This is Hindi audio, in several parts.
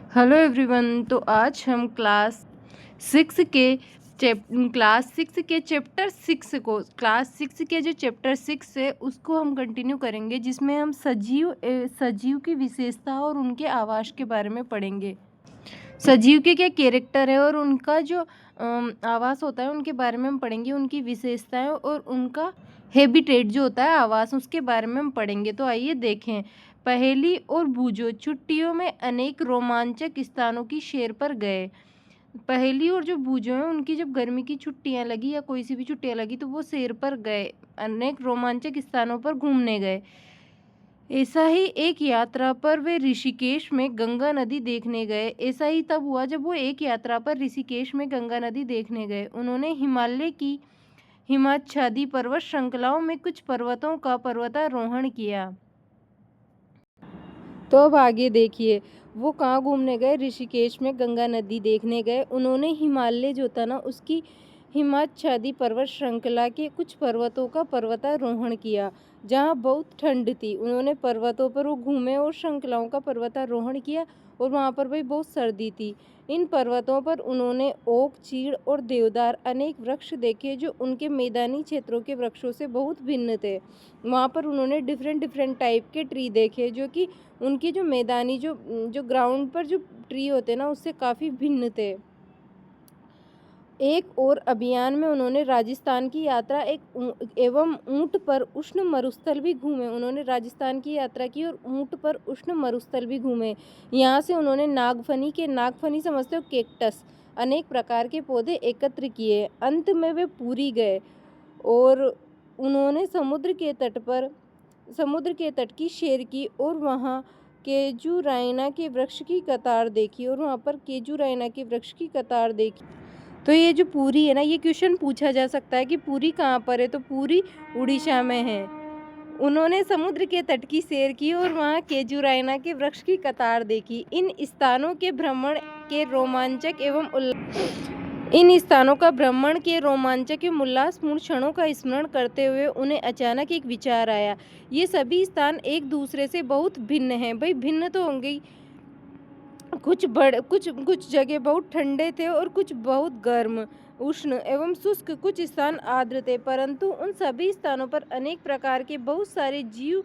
Hello everyone. तो आज हम क्लास सिक्स के चैप्टर सिक्स को क्लास सिक्स के जो चैप्टर सिक्स है उसको हम कंटिन्यू करेंगे, जिसमें हम सजीव की विशेषता और उनके आवास के बारे में पढ़ेंगे। सजीव के क्या कैरेक्टर है और उनका जो आवास होता है उनके बारे में हम पढ़ेंगे, उनकी विशेषताएं और उनका हैबिटेट जो होता है आवास, उसके बारे में हम पढ़ेंगे। तो आइए देखें। पहेली और बूझो। छुट्टियों में अनेक रोमांचक स्थानों की सैर पर गए। पहेली और जो बूझो हैं उनकी जब गर्मी की छुट्टियां लगी या कोई सी भी छुट्टियां लगी तो वो सैर पर गए, अनेक रोमांचक स्थानों पर घूमने गए। ऐसा ही एक यात्रा पर वे ऋषिकेश में गंगा नदी देखने गए। ऐसा ही तब हुआ जब वो एक यात्रा पर ऋषिकेश में गंगा नदी देखने गए। उन्होंने हिमालय की हिमाच्छादी पर्वत श्रृंखलाओं में कुछ पर्वतों का पर्वतारोहण किया। तो अब आगे देखिए, वो कहाँ घूमने गए? ऋषिकेश में गंगा नदी देखने गए। उन्होंने हिमालय जो था ना उसकी हिमाच्छादी पर्वत श्रृंखला के कुछ पर्वतों का पर्वतारोहण किया जहाँ बहुत ठंड थी। उन्होंने पर्वतों पर वो घूमे और श्रृंखलाओं का पर्वतारोहण किया और वहाँ पर भाई बहुत सर्दी थी। इन पर्वतों पर उन्होंने ओक, चीड़ और देवदार अनेक वृक्ष देखे जो उनके मैदानी क्षेत्रों के वृक्षों से बहुत भिन्न थे। वहाँ पर उन्होंने डिफरेंट टाइप के ट्री देखे जो कि उनकी जो मैदानी जो ग्राउंड पर जो ट्री होते ना उससे काफ़ी भिन्न थे। एक और अभियान में उन्होंने राजस्थान की यात्रा एवं ऊंट पर उष्ण मरुस्थल भी घूमे। उन्होंने राजस्थान की यात्रा की और ऊंट पर उष्ण मरुस्थल भी घूमे। यहाँ से उन्होंने नागफनी समझते हो, कैक्टस, अनेक प्रकार के पौधे एकत्र किए। अंत में वे पुरी गए और उन्होंने समुद्र के तट की सैर की और वहाँ केजूराइना के वृक्ष की कतार देखी। तो ये जो पुरी है ना, ये क्वेश्चन पूछा जा सकता है कि पुरी कहाँ पर है, तो पुरी उड़ीसा में है। उन्होंने समुद्र के तट की सैर की और वहाँ केजूराइना के वृक्ष की कतार देखी। इन स्थानों के भ्रमण के रोमांचक एवं उल्लासपूर्ण क्षणों का स्मरण करते हुए उन्हें अचानक एक विचार आया। ये सभी स्थान एक दूसरे से बहुत भिन्न हैं। भाई भिन्न तो होंगे, कुछ जगह बहुत ठंडे थे और कुछ बहुत गर्म, उष्ण एवं शुष्क, कुछ स्थान आर्द्र थे, परंतु उन सभी स्थानों पर अनेक प्रकार के बहुत सारे जीव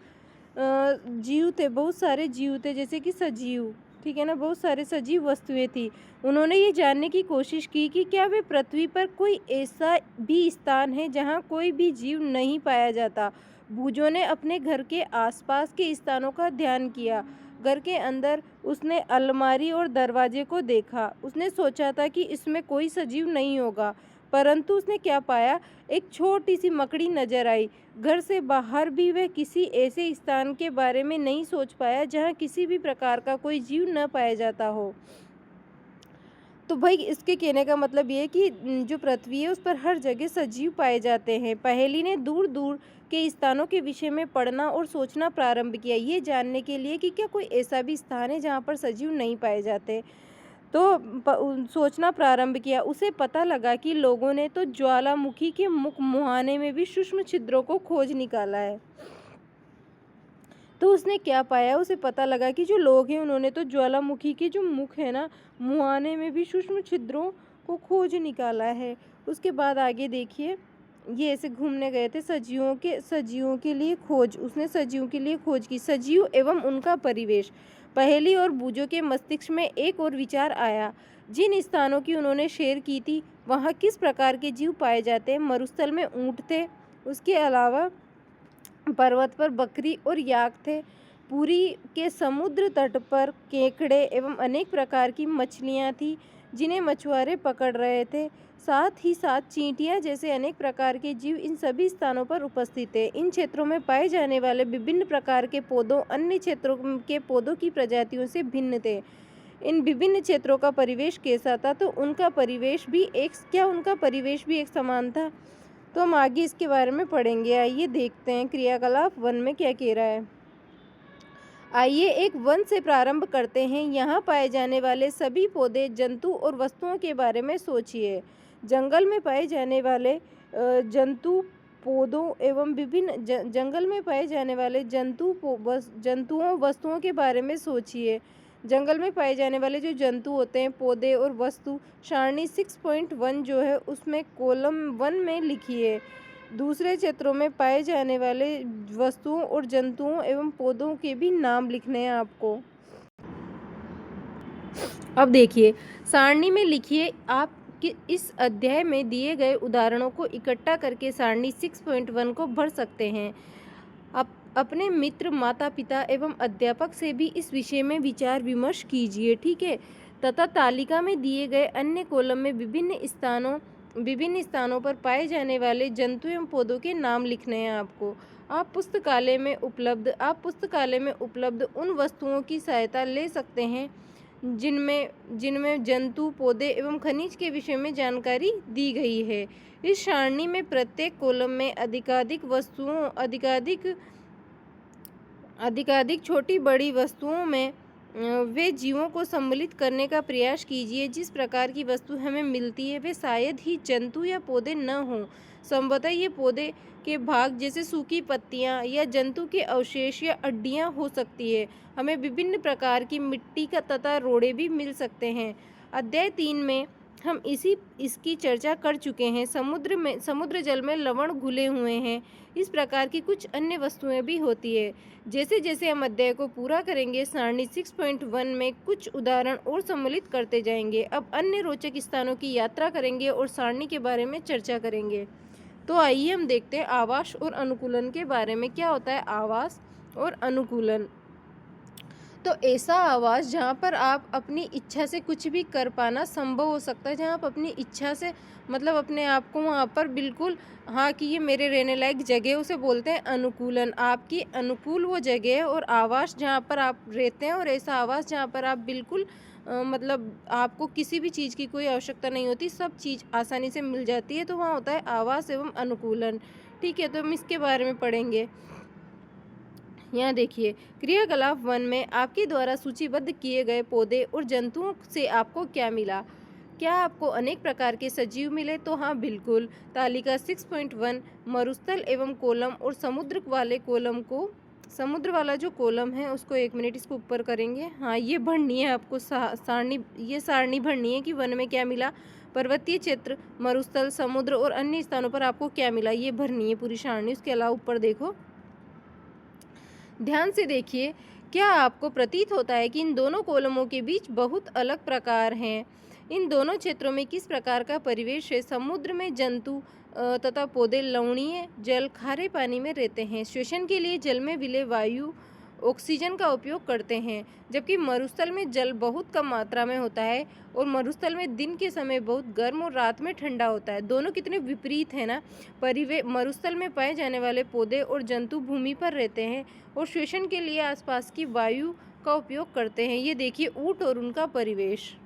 थे, जैसे कि सजीव, ठीक है ना, बहुत सारे सजीव वस्तुएं थी। उन्होंने ये जानने की कोशिश की कि क्या वे पृथ्वी पर कोई ऐसा भी स्थान है जहाँ कोई भी जीव नहीं पाया जाता। बूझो ने अपने घर के आसपास के स्थानों का ध्यान किया। घर के अंदर उसने अलमारी और दरवाजे को देखा। उसने सोचा था कि इसमें कोई सजीव नहीं होगा, परंतु उसने क्या पाया? एक छोटी सी मकड़ी नजर आई। घर से बाहर भी वह किसी ऐसे स्थान के बारे में नहीं सोच पाया जहाँ किसी भी प्रकार का कोई जीव न पाया जाता हो। तो भाई इसके कहने का मतलब ये है कि जो पृथ्वी है उस पर हर जगह सजीव पाए जाते हैं। पहेली ने दूर दूर के स्थानों के विषय में पढ़ना और सोचना प्रारंभ किया, ये जानने के लिए कि क्या कोई ऐसा भी स्थान है जहाँ पर सजीव नहीं पाए जाते। तो सोचना प्रारंभ किया। उसे पता लगा कि लोगों ने तो ज्वालामुखी के मुख मुहाने में भी सूक्ष्म छिद्रों को खोज निकाला है। तो उसने क्या पाया? उसे पता लगा कि जो लोग हैं उन्होंने तो ज्वालामुखी के जो मुख है ना, मुहाने में भी सूक्ष्म छिद्रों को खोज निकाला है। उसके बाद आगे देखिए, ये ऐसे घूमने गए थे। सजीवों के लिए खोज, उसने सजीवों के लिए खोज की। सजीव एवं उनका परिवेश। पहेली और बूझो के मस्तिष्क में एक और विचार आया। जिन स्थानों की उन्होंने सैर की थी वहाँ किस प्रकार के जीव पाए जाते हैं? मरुस्थल में ऊँट थे, उसके अलावा पर्वत पर बकरी और याक थे। पुरी के समुद्र तट पर केकड़े एवं अनेक प्रकार की मछलियाँ थीं जिन्हें मछुआरे पकड़ रहे थे। साथ ही साथ चींटियाँ जैसे अनेक प्रकार के जीव इन सभी स्थानों पर उपस्थित थे। इन क्षेत्रों में पाए जाने वाले विभिन्न प्रकार के पौधों अन्य क्षेत्रों के पौधों की प्रजातियों से भिन्न थे। इन विभिन्न क्षेत्रों का परिवेश कैसा था? तो उनका परिवेश भी एक समान था? तो हम आगे इसके बारे में पढ़ेंगे। आइए देखते हैं क्रियाकलाप 1 में क्या कह रहा है। आइए एक वन से प्रारंभ करते हैं। यहाँ पाए जाने वाले सभी पौधे, जंतु और वस्तुओं के बारे में सोचिए। जंगल में पाए जाने वाले जंतु, पौधों एवं जंगल में पाए जाने वाले जंतुओं, वस्तुओं के बारे में सोचिए। जंगल में पाए जाने वाले जो जंतु होते हैं, पौधे और वस्तु सारणी 6.1 जो है उसमें कॉलम 1 में लिखिए। दूसरे क्षेत्रों में पाए जाने वाले वस्तुओं और जंतुओं एवं पौधों के भी नाम लिखने हैं आपको। अब देखिए, सारणी में लिखिए। आप कि इस अध्याय में दिए गए उदाहरणों को इकट्ठा करके सारणी 6.1 को भर सकते हैं। अपने मित्र, माता पिता एवं अध्यापक से भी इस विषय में विचार विमर्श कीजिए, ठीक है। तथा तालिका में दिए गए अन्य कॉलम में विभिन्न स्थानों पर पाए जाने वाले जंतु एवं पौधों के नाम लिखने हैं आपको। आप पुस्तकालय में उपलब्ध उन वस्तुओं की सहायता ले सकते हैं जिनमें जंतु, पौधे एवं खनिज के विषय में जानकारी दी गई है। इस सारणी में प्रत्येक कॉलम में अधिकाधिक छोटी बड़ी वस्तुओं में वे जीवों को सम्मिलित करने का प्रयास कीजिए। जिस प्रकार की वस्तु हमें मिलती है वे शायद ही जंतु या पौधे न हों। संभवतः ये पौधे के भाग जैसे सूखी पत्तियां या जंतु के अवशेष या हड्डियां हो सकती है। हमें विभिन्न प्रकार की मिट्टी का तथा रोड़े भी मिल सकते हैं। अध्याय 3 में हम इसकी चर्चा कर चुके हैं। समुद्र जल में लवण घुले हुए हैं। इस प्रकार की कुछ अन्य वस्तुएं भी होती है। जैसे जैसे हम अध्याय को पूरा करेंगे सारणी 6.1 में कुछ उदाहरण और सम्मिलित करते जाएंगे। अब अन्य रोचक स्थानों की यात्रा करेंगे और सारणी के बारे में चर्चा करेंगे। तो आइए हम देखते हैं आवास और अनुकूलन के बारे में। क्या होता है आवास और अनुकूलन? तो ऐसा आवास जहाँ पर आप अपनी इच्छा से कुछ भी कर पाना संभव हो सकता है, जहाँ आप अपनी इच्छा से मतलब अपने आप को वहाँ पर बिल्कुल हाँ कि ये मेरे रहने लायक जगह, उसे बोलते हैं अनुकूलन। आपकी अनुकूल वो जगह है और आवास जहाँ पर आप रहते हैं, और ऐसा आवास जहाँ पर आप बिल्कुल मतलब आपको किसी भी चीज़ की कोई आवश्यकता नहीं होती, सब चीज़ आसानी से मिल जाती है, तो वहाँ होता है आवास एवं अनुकूलन। ठीक है, तो हम इसके बारे में पढ़ेंगे। यहाँ देखिए, क्रियाकलाप 1 में आपके द्वारा सूचीबद्ध किए गए पौधे और जंतुओं से आपको क्या मिला? क्या आपको अनेक प्रकार के सजीव मिले? तो हाँ, बिल्कुल। तालिका 6.1 मरुस्थल एवं कोलम और समुद्र वाला जो कॉलम है उसको 1 मिनट इसको ऊपर करेंगे। हाँ, ये भरनी है आपको सारणी भरनी है कि वन में क्या मिला, पर्वतीय क्षेत्र, मरुस्थल, समुद्र और अन्य स्थानों पर आपको क्या मिला, ये भरनी है पूरी सारणी। उसके अलावा ऊपर देखो, ध्यान से देखिए। क्या आपको प्रतीत होता है कि इन दोनों कॉलमों के बीच बहुत अलग प्रकार हैं? इन दोनों क्षेत्रों में किस प्रकार का परिवेश है? समुद्र में जंतु तथा पौधे लवणीय जल, खारे पानी में रहते हैं। श्वसन के लिए जल में विलय वायु ऑक्सीजन का उपयोग करते हैं, जबकि मरुस्थल में जल बहुत कम मात्रा में होता है और मरुस्थल में दिन के समय बहुत गर्म और रात में ठंडा होता है। दोनों कितने विपरीत है ना। मरुस्थल में पाए जाने वाले पौधे और जंतु भूमि पर रहते हैं और श्वसन के लिए आसपास की वायु का उपयोग करते हैं। ये देखिए ऊंट और उनका परिवेश।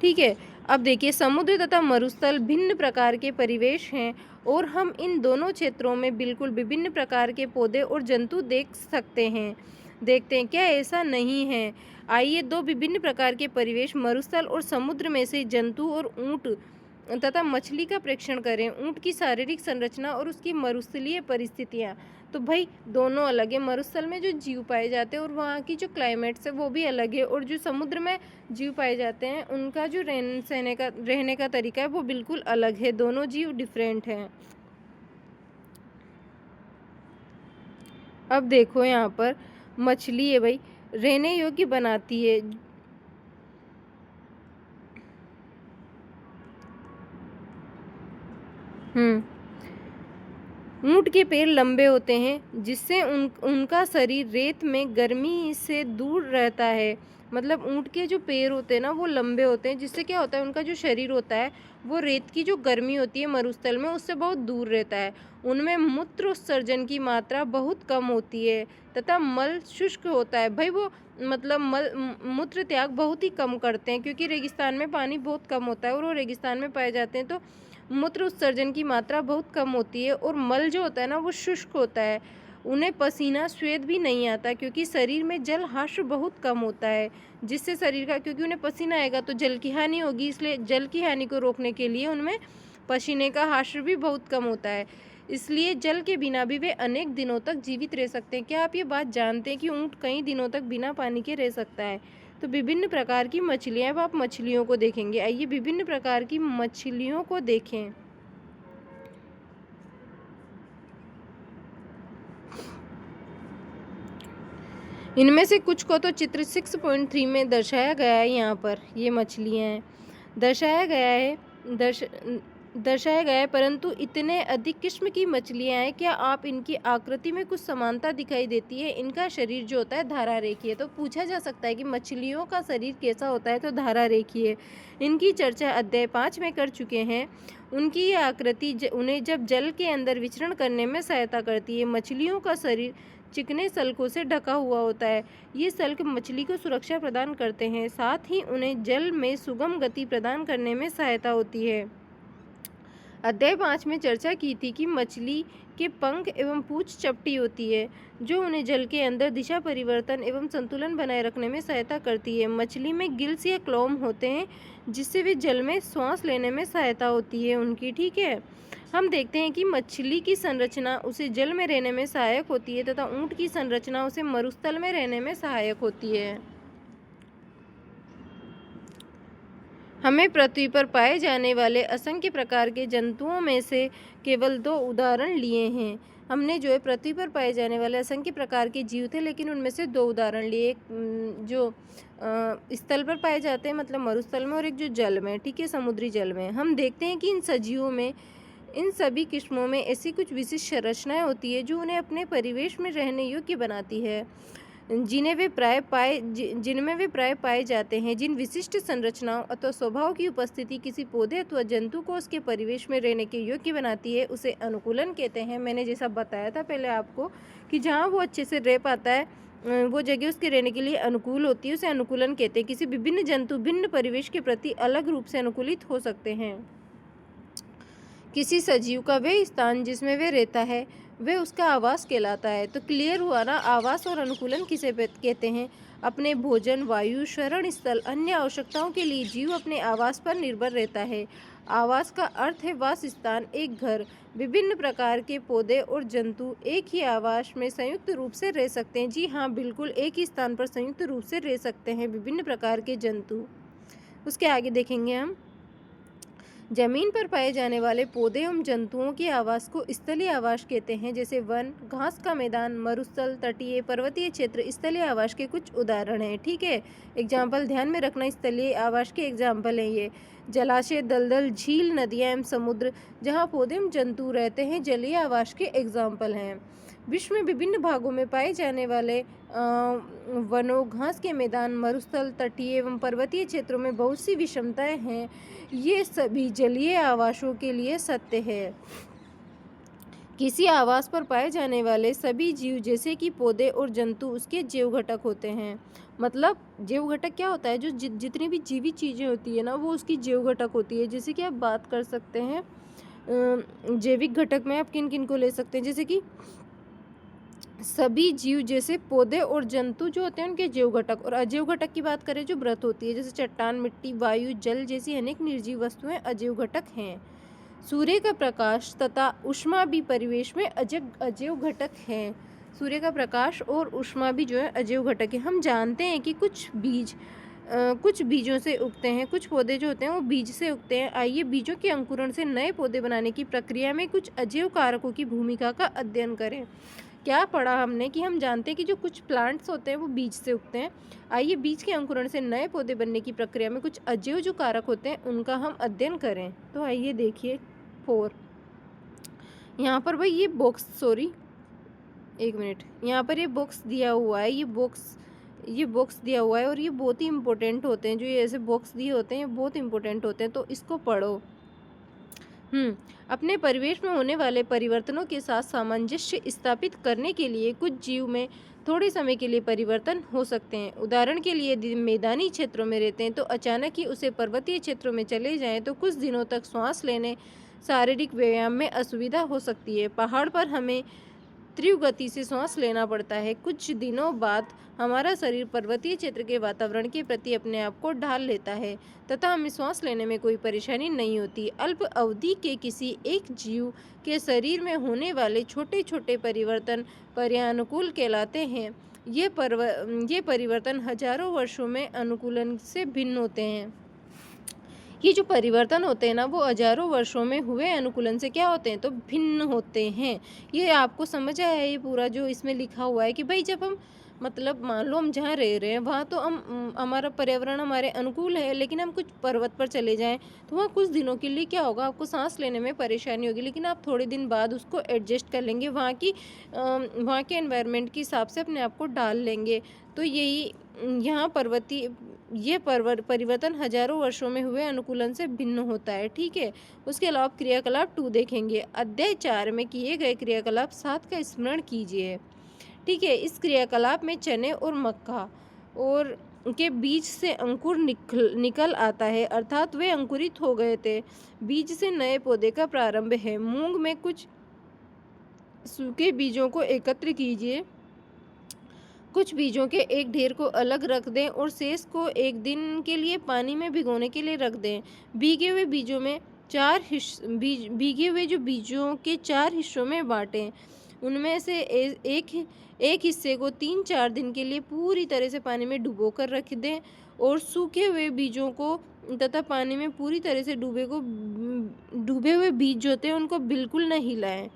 ठीक है, अब देखिए, समुद्र तथा मरुस्थल भिन्न प्रकार के परिवेश हैं और हम इन दोनों क्षेत्रों में बिल्कुल विभिन्न प्रकार के पौधे और जंतु देखते हैं। क्या ऐसा नहीं है? आइए दो विभिन्न प्रकार के परिवेश मरुस्थल और समुद्र में से जंतु और ऊंट तथा मछली का प्रेक्षण करें। ऊंट की शारीरिक संरचना और उसकी मरुस्थलीय परिस्थितियाँ। तो भाई दोनों अलग है। मरुस्थल में जो जीव पाए जाते हैं और वहाँ की जो क्लाइमेट्स है वो भी अलग है, और जो समुद्र में जीव पाए जाते हैं उनका जो रहने का तरीका है वो बिल्कुल अलग है। दोनों जीव डिफरेंट हैं। अब देखो, यहाँ पर मछली है भाई, रहने योग्य बनाती है। ऊंट के पैर लंबे होते हैं जिससे उनका शरीर रेत में गर्मी से दूर रहता है। मतलब ऊंट के जो पैर होते हैं ना वो लंबे होते हैं, जिससे क्या होता है उनका जो शरीर होता है वो रेत की जो गर्मी होती है मरुस्थल में उससे बहुत दूर रहता है। उनमें मूत्र उत्सर्जन की मात्रा बहुत कम होती है तथा मल शुष्क होता है। भाई वो मतलब मूत्र त्याग बहुत ही कम करते हैं, क्योंकि रेगिस्तान में पानी बहुत कम होता है और वो रेगिस्तान में पाए जाते हैं, तो मूत्र उत्सर्जन की मात्रा बहुत कम होती है और मल जो होता है ना वो शुष्क होता है। उन्हें पसीना स्वेद भी नहीं आता, क्योंकि शरीर में जल हाश्र बहुत कम होता है, जिससे शरीर का, क्योंकि उन्हें पसीना आएगा तो जल की हानि होगी, इसलिए जल की हानि को रोकने के लिए उनमें पसीने का हाश्र भी बहुत कम होता है। इसलिए जल के बिना भी वे अनेक दिनों तक जीवित रह सकते हैं। क्या आप ये बात जानते हैं कि ऊँट कई दिनों तक बिना पानी के रह सकता है? तो विभिन्न प्रकार की मछलियाँ, अब आप मछलियों को देखेंगे। आइए विभिन्न प्रकार की मछलियों को देखें। इनमें से कुछ को तो चित्र 6.3 में दर्शाया गया है। यहाँ पर ये मछलियाँ हैं, दर्शाया गया है, परंतु इतने अधिक किस्म की मछलियाँ हैं। क्या आप इनकी आकृति में कुछ समानता दिखाई देती है? इनका शरीर जो होता है धारा रेखीय। तो पूछा जा सकता है कि मछलियों का शरीर कैसा होता है? तो धारा रेखीय। इनकी चर्चा अध्याय 5 में कर चुके हैं। उनकी ये आकृति उन्हें जब जल के अंदर विचरण करने में सहायता करती है। मछलियों का शरीर चिकने सल्कों से ढका हुआ होता है। ये सल्क मछली को सुरक्षा प्रदान करते हैं, साथ ही उन्हें जल में सुगम गति प्रदान करने में सहायता होती है। अध्याय 5 में चर्चा की थी कि मछली के पंख एवं पूंछ चपटी होती है, जो उन्हें जल के अंदर दिशा परिवर्तन एवं संतुलन बनाए रखने में सहायता करती है। मछली में गिल्स या क्लोम होते हैं, जिससे वे जल में श्वास लेने में सहायता होती है उनकी। ठीक है, हम देखते हैं कि मछली की संरचना उसे जल में रहने में सहायक होती है तथा ऊँट की संरचना उसे मरुस्थल में रहने में सहायक होती है। हमें पृथ्वी पर पाए जाने वाले असंख्य प्रकार के जंतुओं में से केवल 2 उदाहरण लिए हैं। हमने जो है पृथ्वी पर पाए जाने वाले असंख्य प्रकार के जीव थे, लेकिन उनमें से 2 उदाहरण लिए। एक जो स्थल पर पाए जाते हैं, मतलब मरुस्थल में, और एक जो जल में, ठीक है, समुद्री जल में। हम देखते हैं कि इन सजीवों में, इन सभी किस्मों में ऐसी कुछ विशिष्ट संरचनाएं होती है जो उन्हें अपने परिवेश में रहने योग्य बनाती है, जिनमें वे प्राय पाए जाते हैं। जिन विशिष्ट संरचनाओं अथवा स्वभाव की उपस्थिति किसी पौधे अथवा जंतु को उसके परिवेश में रहने के योग्य बनाती है, उसे अनुकूलन कहते हैं। मैंने जैसा बताया था पहले आपको कि जहाँ वो अच्छे से रह पाता है, वो जगह उसके रहने के लिए अनुकूल होती है, उसे अनुकूलन कहते हैं। किसी विभिन्न जंतु भिन्न परिवेश के प्रति अलग रूप से अनुकूलित हो सकते हैं। किसी सजीव का वह स्थान जिसमें वे रहता है, वह उसका आवास कहलाता है। तो क्लियर हुआ ना, आवास और अनुकूलन किसे कहते हैं? अपने भोजन, वायु, शरण स्थल, अन्य आवश्यकताओं के लिए जीव अपने आवास पर निर्भर रहता है। आवास का अर्थ है वास स्थान, एक घर। विभिन्न प्रकार के पौधे और जंतु एक ही आवास में संयुक्त रूप से रह सकते हैं। जी हाँ, बिल्कुल, एक ही स्थान पर संयुक्त रूप से रह सकते हैं विभिन्न प्रकार के जंतु। उसके आगे देखेंगे हम, जमीन पर पाए जाने वाले पौधे एवं जंतुओं के आवास को स्थलीय आवास कहते हैं, जैसे वन, घास का मैदान, मरुस्थल, तटीय, पर्वतीय क्षेत्र स्थलीय आवास के कुछ उदाहरण हैं। ठीक है, एग्जाम्पल ध्यान में रखना, स्थलीय आवास के एग्जाम्पल हैं ये। जलाशय, दलदल, झील, नदियाँ एवं समुद्र, जहाँ पौधे एवं जंतु रहते हैं, जलीय आवास के एग्जाम्पल हैं। विश्व में विभिन्न भागों में पाए जाने वाले वनों, घास के मैदान, मरुस्थल, तटीय एवं पर्वतीय क्षेत्रों में बहुत सी विषमताएं हैं। ये सभी जलीय आवासों के लिए सत्य है। किसी आवास पर पाए जाने वाले सभी जीव, जैसे कि पौधे और जंतु, उसके जैव घटक होते हैं। मतलब जैव घटक क्या होता है? जो जितनी भी जीवित चीज़ें होती है ना, वो उसकी जैव घटक होती है। जैसे कि आप बात कर सकते हैं जैविक घटक में आप किन किन को ले सकते हैं, जैसे कि सभी जीव, जैसे पौधे और जंतु जो होते हैं उनके जैव घटक। और अजैव घटक की बात करें जो मृत होती है, जैसे चट्टान, मिट्टी, वायु, जल जैसी अनेक निर्जीव वस्तुएं अजैव घटक हैं। सूर्य का प्रकाश तथा ऊष्मा भी परिवेश में अजैव घटक हैं। सूर्य का प्रकाश और ऊष्मा भी जो है अजैव घटक है। हम जानते हैं कि कुछ बीजों से उगते हैं, कुछ पौधे जो होते हैं वो बीज से उगते हैं। आइए बीजों के अंकुरण से नए पौधे बनाने की प्रक्रिया में कुछ अजैव कारकों की भूमिका का अध्ययन करें। क्या पढ़ा हमने कि हम जानते हैं कि जो कुछ प्लांट्स होते हैं वो बीज से उगते हैं। आइए बीज के अंकुरण से नए पौधे बनने की प्रक्रिया में कुछ अजैव जो कारक होते हैं उनका हम अध्ययन करें। तो आइए देखिए 4 यहाँ पर भाई, ये बॉक्स, सॉरी एक मिनट, यहाँ पर ये बॉक्स दिया हुआ है, ये बॉक्स दिया हुआ है और ये बहुत ही इंपॉर्टेंट होते हैं। जो ये ऐसे बॉक्स दिए होते हैं ये बहुत इंपॉर्टेंट होते हैं, तो इसको पढ़ो। अपने परिवेश में होने वाले परिवर्तनों के साथ सामंजस्य स्थापित करने के लिए कुछ जीव में थोड़े समय के लिए परिवर्तन हो सकते हैं। उदाहरण के लिए यदि मैदानी क्षेत्रों में रहते हैं तो अचानक ही उसे पर्वतीय क्षेत्रों में चले जाएं तो कुछ दिनों तक सांस लेने, शारीरिक व्यायाम में असुविधा हो सकती है। पहाड़ पर हमें तीव्र गति से सांस लेना पड़ता है। कुछ दिनों बाद हमारा शरीर पर्वतीय क्षेत्र के वातावरण के प्रति अपने आप को ढाल लेता है तथा हमें सांस लेने में कोई परेशानी नहीं होती। अल्प अवधि के किसी एक जीव के शरीर में होने वाले छोटे छोटे परिवर्तन पर्यानुकूल कहलाते हैं। ये परिवर्तन हजारों वर्षों में अनुकूलन से भिन्न होते हैं। ये जो परिवर्तन होते हैं ना, वो हजारों वर्षों में हुए अनुकूलन से क्या होते हैं, तो भिन्न होते हैं। ये आपको समझ आया है ये पूरा जो इसमें लिखा हुआ है कि भाई जब हम मतलब मान लो हम जहाँ रह रहे हैं वहाँ तो हम हमारा पर्यावरण हमारे अनुकूल है, लेकिन हम कुछ पर्वत पर चले जाएं तो वहाँ कुछ दिनों के लिए क्या होगा, आपको सांस लेने में परेशानी होगी, लेकिन आप थोड़े दिन बाद उसको एडजस्ट कर लेंगे, वहाँ के एनवायरनमेंट के हिसाब से अपने आप को डाल लेंगे। तो यही यहाँ परिवर्तन हजारों वर्षों में हुए अनुकूलन से भिन्न होता है। ठीक है, उसके अलावा क्रियाकलाप 2 देखेंगे। अध्याय 4 में किए गए क्रियाकलाप 7 का स्मरण कीजिए। ठीक है, इस क्रियाकलाप में चने और मक्का और के बीज से अंकुर निकल आता है, अर्थात वे अंकुरित हो गए थे। बीज से नए पौधे का प्रारंभ है। मूंग में कुछ सूखे बीजों को एकत्र कीजिए। कुछ बीजों के एक ढेर को अलग रख दें और शेष को एक दिन के लिए पानी में भिगोने के लिए रख दें। भीगे हुए बीजों के 4 हिस्सों में बांटें। उनमें से एक हिस्से को 3-4 दिन के लिए पूरी तरह से पानी में डुबो कर रख दें और सूखे हुए बीजों को तथा पानी में पूरी तरह से डूबे हुए बीज जो होते हैं उनको बिल्कुल न हिलाएं।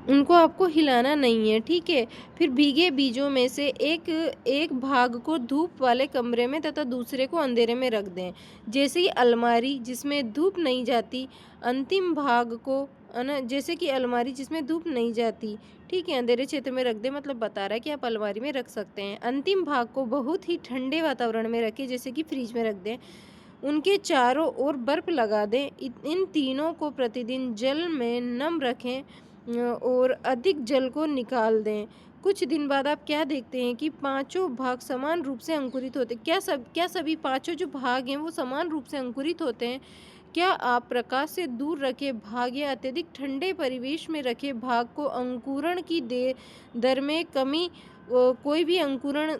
उनको आपको हिलाना नहीं है। ठीक है, फिर भीगे बीजों में से एक भाग को धूप वाले कमरे में तथा दूसरे को अंधेरे में रख दें। जैसे कि अलमारी जिसमें धूप नहीं जाती, अंतिम भाग को जैसे कि अलमारी जिसमें धूप नहीं जाती, ठीक है, अंधेरे क्षेत्र में रख दें, मतलब बता रहा है कि आप अलमारी में रख सकते हैं। अंतिम भाग को बहुत ही ठंडे वातावरण में रखें, जैसे कि फ्रिज में रख दें। उनके चारों ओर बर्फ लगा दें। इन तीनों को प्रतिदिन जल में नम रखें और अधिक जल को निकाल दें। कुछ दिन बाद आप क्या देखते हैं कि पांचों भाग समान रूप से अंकुरित होते हैं। क्या सभी पांचों जो भाग हैं वो समान रूप से अंकुरित होते हैं? क्या आप प्रकाश से दूर रखे भाग या अत्यधिक ठंडे परिवेश में रखे भाग को अंकुरण की दर में कमी कोई भी अंकुरण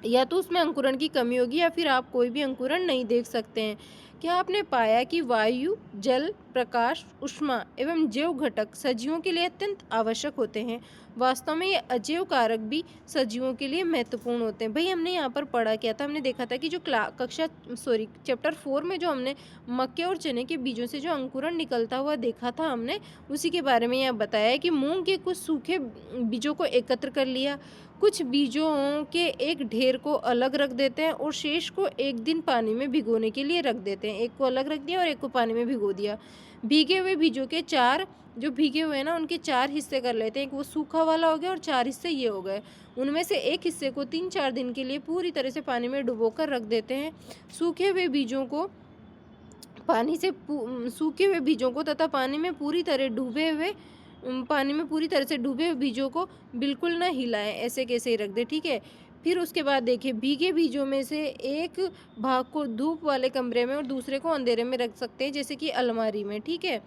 या तो उसमें अंकुरण की कमी होगी या फिर आप कोई भी अंकुरण नहीं देख सकते हैं। क्या आपने पाया कि वायु, जल, प्रकाश, ऊष्मा एवं जैव घटक सजीवों के लिए अत्यंत आवश्यक होते हैं? वास्तव में ये अजैव कारक भी सजीवों के लिए महत्वपूर्ण होते हैं। भाई हमने यहाँ पर पढ़ा क्या था, हमने देखा था कि जो चैप्टर 4 में जो हमने मक्के और चने के बीजों से जो अंकुरण निकलता हुआ देखा था हमने, उसी के बारे में यहाँ बताया है कि मूंग के कुछ सूखे बीजों को एकत्र कर लिया, कुछ बीजों के एक ढेर को अलग रख देते हैं और शेष को एक दिन पानी में भिगोने के लिए रख देते हैं। एक को अलग रख दिया और एक को पानी में भिगो दिया। भीगे हुए बीजों के 4 जो भीगे हुए हैं ना, उनके 4 हिस्से कर लेते हैं। एक वो सूखा वाला हो गया और 4 हिस्से ये हो गए। उनमें से एक हिस्से को 3-4 दिन के लिए पूरी तरह से पानी में डुबोकर रख देते हैं। सूखे हुए बीजों को तथा पानी में पूरी तरह से डूबे हुए बीजों को बिल्कुल ना हिलाएं, ऐसे कैसे ही रख दे। ठीक है, फिर उसके बाद देखिए, भीगे बीजों में से एक भाग को धूप वाले कमरे में और दूसरे को अंधेरे में रख सकते हैं, जैसे कि अलमारी में। ठीक है,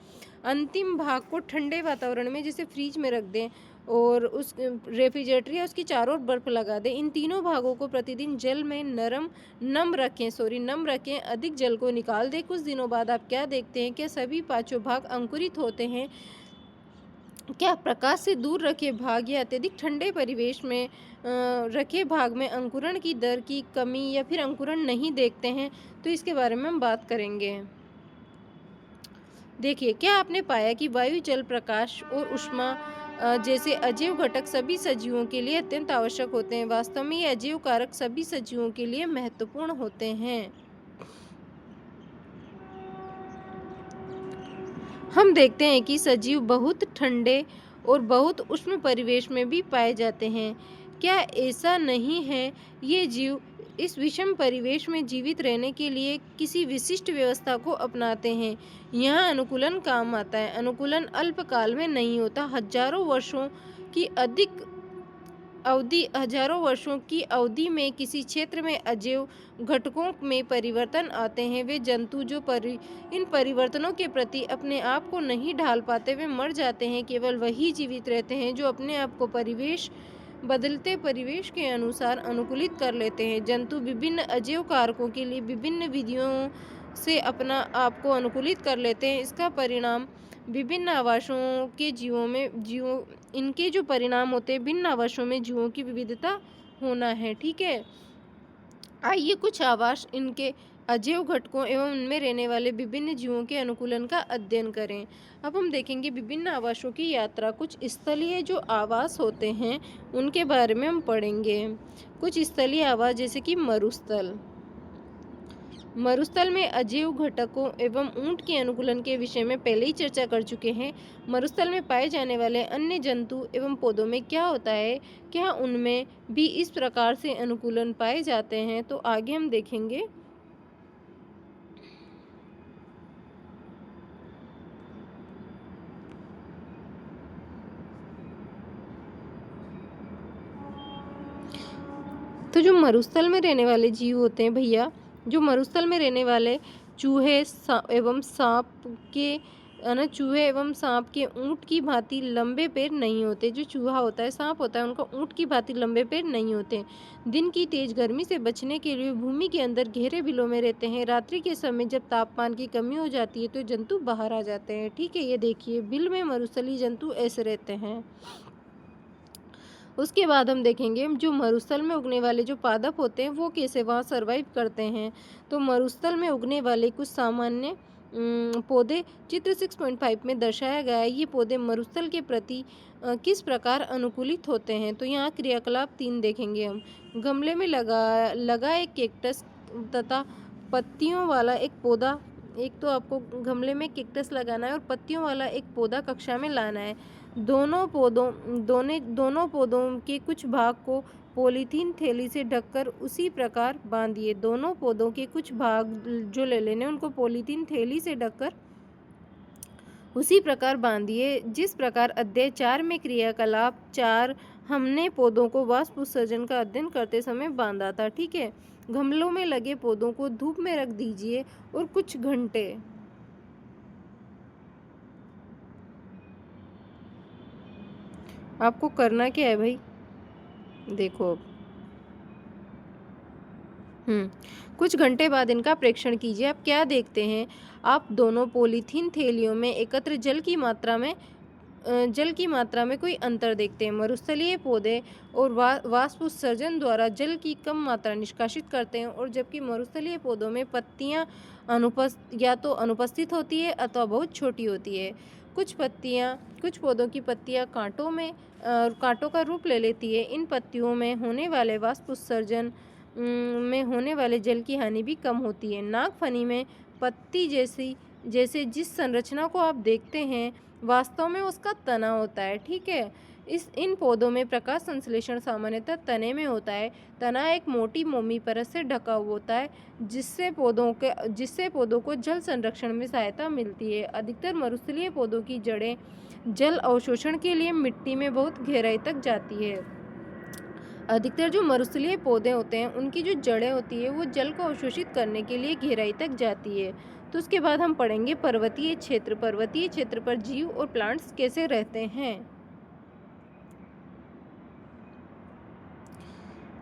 अंतिम भाग को ठंडे वातावरण में जैसे फ्रिज में रख दें और उस रेफ्रिजरेटर या उसकी चारों ओर बर्फ लगा दें। इन तीनों भागों को प्रतिदिन जल में नम रखें, अधिक जल को निकाल दें। कुछ दिनों बाद आप क्या देखते हैं, क्या सभी पांचों भाग अंकुरित होते हैं? क्या प्रकाश से दूर रखे भाग या अत्यधिक ठंडे परिवेश में रखे भाग में अंकुरण की दर की कमी या फिर अंकुरण नहीं देखते हैं? तो इसके बारे में हम बात करेंगे। देखिए, क्या आपने पाया कि वायु, जल, प्रकाश और ऊष्मा जैसे अजैव घटक सभी सजीवों के लिए अत्यंत आवश्यक होते हैं? वास्तव में ये अजैव कारक सभी सजीवों के लिए महत्वपूर्ण होते हैं। हम देखते हैं कि सजीव बहुत ठंडे और बहुत उष्ण परिवेश में भी पाए जाते हैं। क्या ऐसा नहीं है? ये जीव इस विषम परिवेश में जीवित रहने के लिए किसी विशिष्ट व्यवस्था को अपनाते हैं। यहाँ अनुकूलन काम आता है। अनुकूलन अल्पकाल में नहीं होता, हजारों वर्षों की अधिक अवधि हजारों वर्षों की अवधि में किसी क्षेत्र में अजैव घटकों में परिवर्तन आते हैं, वे जंतु जो इन परिवर्तनों के प्रति अपने आप को नहीं ढाल पाते वे मर जाते हैं। केवल वही जीवित रहते हैं जो अपने आप को बदलते परिवेश के अनुसार अनुकूलित कर लेते हैं। जंतु विभिन्न अजैव कारकों के लिए विभिन्न विधियों से अपना आप को अनुकूलित कर लेते हैं। इसका परिणाम विभिन्न आवासों के जीवों इनके जो परिणाम होते हैं भिन्न आवासों में जीवों की विविधता होना है। ठीक है, आइए कुछ आवास, इनके अजैव घटकों एवं उनमें रहने वाले विभिन्न जीवों के अनुकूलन का अध्ययन करें। अब हम देखेंगे विभिन्न आवासों की यात्रा। कुछ स्थलीय जो आवास होते हैं उनके बारे में हम पढ़ेंगे। कुछ स्थलीय आवास जैसे कि मरुस्थल। मरुस्थल में अजैव घटकों एवं ऊंट के अनुकूलन के विषय में पहले ही चर्चा कर चुके हैं। मरुस्थल में पाए जाने वाले अन्य जंतु एवं पौधों में क्या होता है, क्या उनमें भी इस प्रकार से अनुकूलन पाए जाते हैं, तो आगे हम देखेंगे। तो जो मरुस्थल में रहने वाले जीव होते हैं भैया, जो मरुस्थल में रहने वाले चूहे एवं सांप के ऊंट की भांति लंबे पैर नहीं होते। जो चूहा होता है, सांप होता है, उनका ऊंट की भांति लंबे पैर नहीं होते। दिन की तेज गर्मी से बचने के लिए भूमि के अंदर गहरे बिलों में रहते हैं। रात्रि के समय जब तापमान की कमी हो जाती है तो जंतु बाहर आ जाते हैं। ठीक है, ये देखिए बिल में मरुस्थलीय जंतु ऐसे रहते हैं। उसके बाद हम देखेंगे जो मरुस्थल में उगने वाले जो पादप होते हैं वो कैसे वहाँ सरवाइव करते हैं। तो मरुस्थल में उगने वाले कुछ सामान्य पौधे चित्र 6.5 में दर्शाया गया है। ये पौधे मरुस्थल के प्रति किस प्रकार अनुकूलित होते हैं। तो यहाँ क्रियाकलाप 3 देखेंगे हम। गमले में लगा एक कैक्टस तथा पत्तियों वाला एक पौधा। एक तो आपको गमले में कैक्टस लगाना है और पत्तियों वाला एक पौधा कक्षा में लाना है। दोनों पौधों के कुछ भाग को पॉलीथीन थैली से ढककर उसी प्रकार बांधिए। दोनों पौधों के कुछ भाग जो ले लेने उनको पॉलीथीन थैली से ढककर उसी प्रकार बांधिए जिस प्रकार अध्याय 4 में क्रियाकलाप 4 हमने पौधों को वाष्प उत्सर्जन का अध्ययन करते समय बांधा था। ठीक है, गमलों में लगे पौधों को धूप में रख दीजिए और कुछ घंटे आपको करना क्या है भाई, देखो कुछ घंटे बाद इनका प्रेक्षण कीजिए। आप क्या देखते हैं, आप दोनों पॉलीथीन थैलियों में एकत्र जल की मात्रा में कोई अंतर देखते हैं। मरुस्थलीय पौधे और वाष्प उत्सर्जन द्वारा जल की कम मात्रा निष्कासित करते हैं और जबकि मरुस्थलीय पौधों में पत्तियां या तो अनुपस्थित होती है अथवा बहुत छोटी होती है। कुछ पौधों की पत्तियां कांटों का रूप ले लेती है। इन पत्तियों में होने वाले वाष्प उत्सर्जन में होने वाले जल की हानि भी कम होती है। नागफनी में पत्ती जैसे जिस संरचना को आप देखते हैं वास्तव में उसका तना होता है। ठीक है, इन पौधों में प्रकाश संश्लेषण सामान्यतः तने में होता है। तना एक मोटी मोमी परत से ढका हुआ होता है जिससे पौधों को जल संरक्षण में सहायता मिलती है। अधिकतर मरुस्थलीय पौधों की जड़ें जल अवशोषण के लिए मिट्टी में बहुत गहराई तक जाती है। अधिकतर जो मरुस्थलीय पौधे होते हैं उनकी जो जड़ें होती है वो जल को अवशोषित करने के लिए गहराई तक जाती है। तो उसके बाद हम पढ़ेंगे पर्वतीय क्षेत्र। पर्वतीय क्षेत्र पर जीव और प्लांट्स कैसे रहते हैं।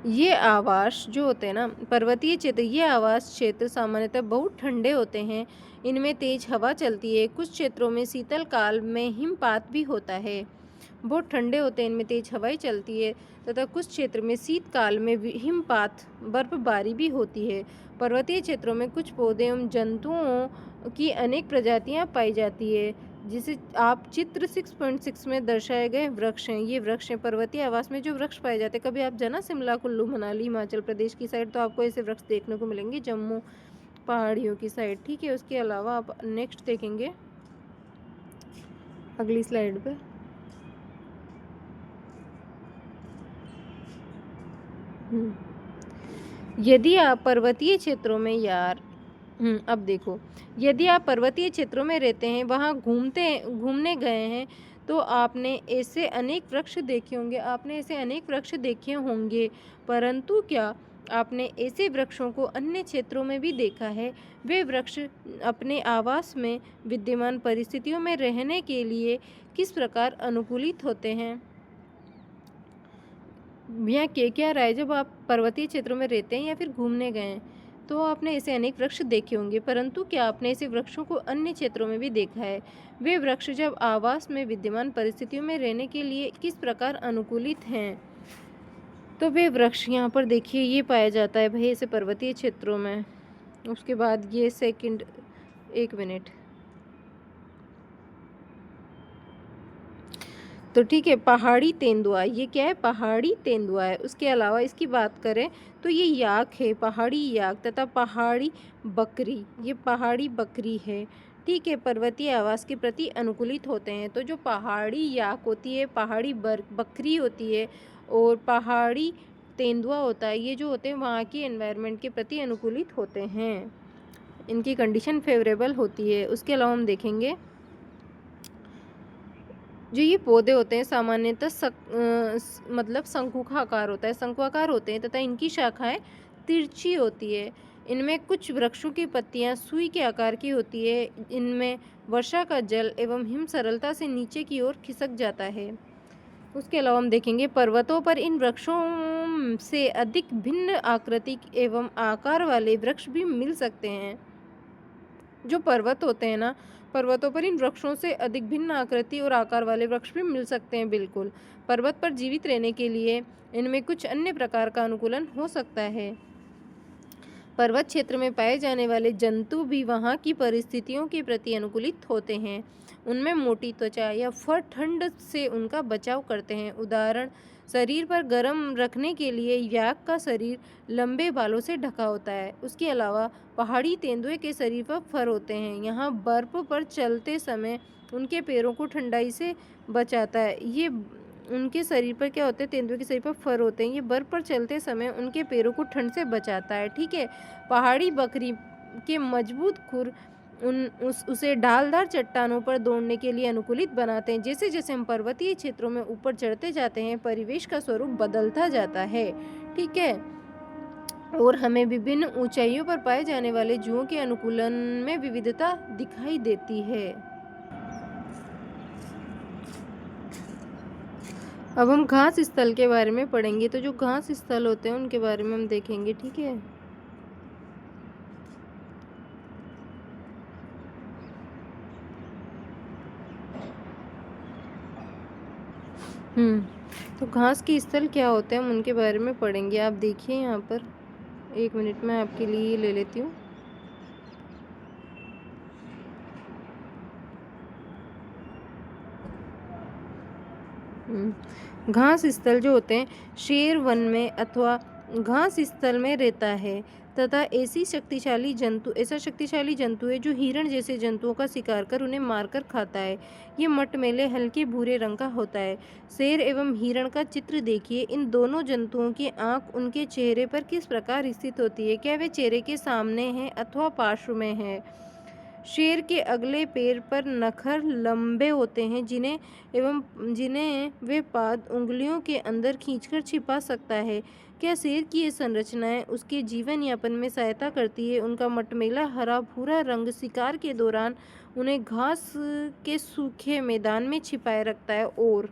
ये आवास जो होते हैं ना पर्वतीय क्षेत्र, ये आवास क्षेत्र सामान्यतः बहुत ठंडे होते हैं। इनमें तेज हवा चलती है। कुछ क्षेत्रों में शीतल काल में हिमपात भी होता है। बहुत ठंडे होते हैं, इनमें तेज हवाएं चलती है तथा कुछ क्षेत्र में शीतकाल में हिमपात बर्फबारी भी होती है। पर्वतीय क्षेत्रों में कुछ पौधे एवं जंतुओं की अनेक प्रजातियां पाई जाती है जिसे आप चित्र 6.6 में दर्शाए गए वृक्ष हैं। ये वृक्ष हैं पर्वतीय आवास में जो वृक्ष पाए जाते हैं। कभी आप जाना शिमला, कुल्लू, मनाली, हिमाचल प्रदेश की साइड तो आपको ऐसे वृक्ष देखने को मिलेंगे, जम्मू पहाड़ियों की साइड। ठीक है, उसके अलावा आप नेक्स्ट देखेंगे अगली स्लाइड पे। यदि आप पर्वतीय क्षेत्रों में अब देखो, यदि आप पर्वतीय क्षेत्रों में रहते हैं, वहाँ घूमने गए हैं तो आपने ऐसे अनेक वृक्ष देखे होंगे, परंतु क्या आपने ऐसे वृक्षों को अन्य क्षेत्रों में भी देखा है? वे वृक्ष अपने आवास में विद्यमान परिस्थितियों में रहने के लिए किस प्रकार अनुकूलित होते हैं? यहाँ क्या रहा है, जब आप पर्वतीय क्षेत्रों में रहते हैं या फिर घूमने गए हैं, तो आपने ऐसे अनेक वृक्ष देखे होंगे, परंतु क्या आपने ऐसे वृक्षों को अन्य क्षेत्रों में भी देखा है? वे वृक्ष जब आवास में विद्यमान परिस्थितियों में रहने के लिए किस प्रकार अनुकूलित हैं? तो वे वृक्ष यहाँ पर देखिए ये पाया जाता है भाई ऐसे पर्वतीय क्षेत्रों में। उसके बाद ये सेकंड, एक मिनट, तो ठीक है, पहाड़ी तेंदुआ, ये क्या है? पहाड़ी तेंदुआ है। उसके अलावा इसकी बात करें तो ये याक है, पहाड़ी याक, तथा पहाड़ी बकरी, ये पहाड़ी बकरी है। ठीक है, पर्वतीय आवास के प्रति अनुकूलित होते हैं। तो जो पहाड़ी याक होती है, पहाड़ी बकरी होती है और पहाड़ी तेंदुआ होता है, ये जो होते हैं वहाँ की एनवायरनमेंट के प्रति अनुकूलित होते हैं, इनकी कंडीशन फेवरेबल होती है। उसके अलावा हम देखेंगे जो ये पौधे होते हैं सामान्यतः मतलब शंकुआकार होता है, शंकुआकार होते हैं तथा इनकी शाखाएं तिरछी होती है। इनमें कुछ वृक्षों की पत्तियां सुई के आकार की होती है। इनमें वर्षा का जल एवं हिम सरलता से नीचे की ओर खिसक जाता है। उसके अलावा हम देखेंगे पर्वतों पर इन वृक्षों से अधिक भिन्न आकृति एवं आकार वाले वृक्ष भी मिल सकते हैं। जो पर्वत होते हैं ना, पर्वतों पर इन वृक्षों से अधिक भिन्न आकृति और आकार वाले वृक्ष भी मिल सकते हैं। बिल्कुल, पर्वत पर जीवित रहने के लिए इनमें कुछ अन्य प्रकार का अनुकूलन हो सकता है। पर्वत क्षेत्र में पाए जाने वाले जंतु भी वहाँ की परिस्थितियों के प्रति अनुकूलित होते हैं। उनमें मोटी त्वचा या फर ठंड से उनका बचाव करते हैं। उदाहरण, शरीर पर गर्म रखने के लिए याक का शरीर लंबे बालों से ढका होता है। उसके अलावा पहाड़ी तेंदुए के शरीर पर फर होते हैं। यहाँ बर्फ पर चलते समय उनके पैरों को ठंडाई से बचाता है। ये उनके शरीर पर क्या होते हैं? तेंदुए के शरीर पर फर होते हैं। ये बर्फ पर चलते समय उनके पैरों को ठंड से बचाता है। ठीक है, पहाड़ी बकरी के मजबूत खुर उसे ढालदार चट्टानों पर दौड़ने के लिए अनुकूलित बनाते हैं। जैसे जैसे हम पर्वतीय क्षेत्रों में ऊपर चढ़ते जाते हैं, परिवेश का स्वरूप बदलता जाता है। ठीक है, और हमें विभिन्न ऊंचाइयों पर पाए जाने वाले जीवों के अनुकूलन में विविधता दिखाई देती है। अब हम घास स्थल के बारे में पढ़ेंगे। तो जो घास स्थल होते हैं उनके बारे में हम देखेंगे। ठीक है, तो घास के स्थल क्या होते हैं हम उनके बारे में पढ़ेंगे। आप देखिए यहाँ पर, एक मिनट में आपके लिए ले लेती हूँ। घास स्थल जो होते हैं, शेर वन में अथवा घास स्थल में रहता है तथा ऐसा शक्तिशाली जंतु है जो हिरण जैसे जंतुओं का शिकार कर उन्हें मारकर खाता है। ये मटमैले हल्के भूरे रंग का होता है। शेर एवं हिरण का चित्र देखिए। इन दोनों जंतुओं की आंख उनके चेहरे पर किस प्रकार स्थित होती है? क्या वे चेहरे के सामने हैं अथवा पार्श्व में है? शेर के अगले पैर पर नखर लंबे होते हैं जिन्हें वे पाद उंगलियों के अंदर खींचकर छिपा सकता है। क्या शेर की ये संरचनाएं उसके जीवन यापन में सहायता करती है? उनका मटमैला हरा भूरा रंग शिकार के दौरान उन्हें घास के सूखे मैदान में छिपाए रखता है। और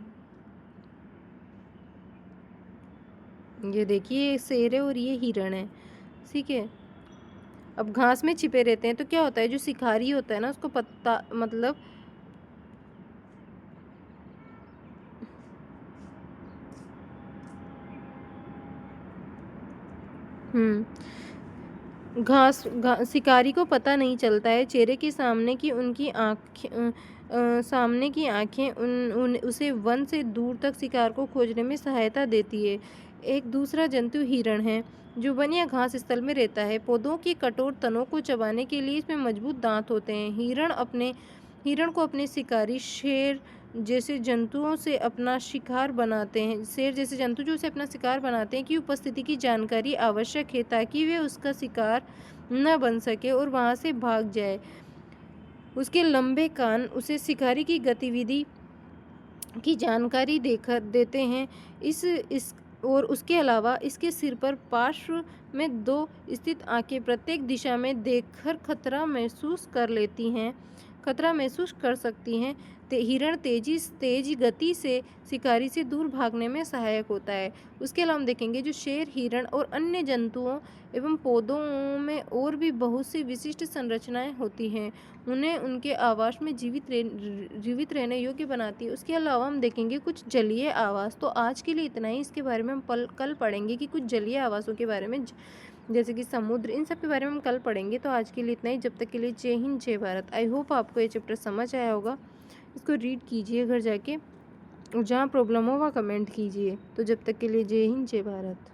ये देखिए, शेर है और ये हिरण है। ठीक है, अब घास में छिपे रहते हैं तो क्या होता है, जो शिकारी होता है ना उसको पता मतलब शिकारी को पता नहीं चलता है। चेहरे के सामने की उनकी आँखें उसे वन से दूर तक शिकार को खोजने में सहायता देती है। एक दूसरा जंतु हिरण है जो वन या घास स्थल में रहता है। पौधों की कठोर तनों को चबाने के लिए इसमें मजबूत दांत होते हैं। हिरण को अपने शिकारी शेर जैसे जंतुओं से अपना शिकार बनाते हैं। शेर जैसे जंतु जो उसे अपना शिकार बनाते हैं की उपस्थिति की जानकारी आवश्यक है ताकि वे उसका शिकार न बन सके और वहां से भाग जाए। उसके लंबे कान उसे शिकारी की गतिविधि की जानकारी देते हैं। इस और उसके अलावा इसके सिर पर पार्श्व में 2 स्थित आंखें प्रत्येक दिशा में देखकर खतरा महसूस कर सकती हैं। हिरण तेज गति से शिकारी से दूर भागने में सहायक होता है। उसके अलावा हम देखेंगे जो शेर, हिरण और अन्य जंतुओं एवं पौधों में और भी बहुत सी विशिष्ट संरचनाएं होती हैं, उन्हें उनके आवास में जीवित रहने योग्य बनाती है। उसके अलावा हम देखेंगे कुछ जलीय आवास। तो आज के लिए इतना ही। इसके बारे में हम कल पढ़ेंगे कि कुछ जलीय आवासों के बारे में, जैसे कि समुद्र, इन सब के बारे में हम कल पढ़ेंगे। तो आज के लिए इतना ही। जब तक के लिए जय हिंद, जय भारत। आई होप आपको ये चैप्टर समझ आया होगा। इसको रीड कीजिए घर जाके, और जहाँ प्रॉब्लम हो वहाँ कमेंट कीजिए। तो जब तक के लिए जय हिंद, जय भारत।